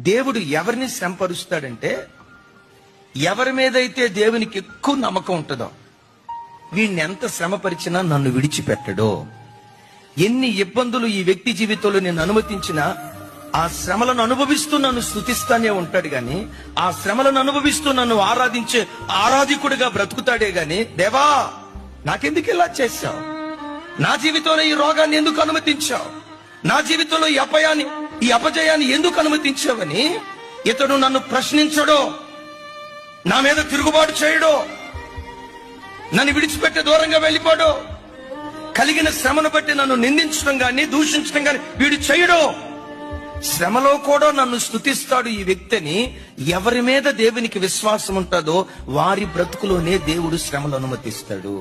దేవుడు ఎవరిని శ్రమపరుస్తాడంటే, ఎవరి మీదైతే దేవునికి ఎక్కువ నమ్మకం ఉంటుందో, వీడిని ఎంత శ్రమపరిచినా నన్ను విడిచిపెట్టడో. ఎన్ని ఇబ్బందులు ఈ వ్యక్తి జీవితంలో నేను అనుమతించినా ఆ శ్రమలను అనుభవిస్తూ నన్ను స్తుతిస్తానే ఉంటాడు గాని, ఆ శ్రమలను అనుభవిస్తూ నన్ను ఆరాధించే ఆరాధికుడిగా బ్రతుకుతాడే గాని, దేవా నాకెందుకు ఇలా చేశావు, నా జీవితంలో ఈ రోగాన్ని ఎందుకు అనుమతించావు, నా జీవితంలో ఈ అపజయాన్ని ఎందుకు అనుమతించావని ఇతడు నన్ను ప్రశ్నించడో, నా మీద తిరుగుబాటు చేయడో, నన్ను విడిచిపెట్టి దూరంగా వెళ్ళిపోడో, కలిగిన శ్రమను బట్టి నన్ను నిందించడం గాని దూషించడం గాని వీడు చేయడో. శ్రమలో కూడా నన్ను స్తుతిస్తాడు ఈ వ్యక్తిని. ఎవరి మీద దేవునికి విశ్వాసం ఉంటుందో వారి బ్రతుకులోనే దేవుడు శ్రమలు అనుమతిస్తాడు.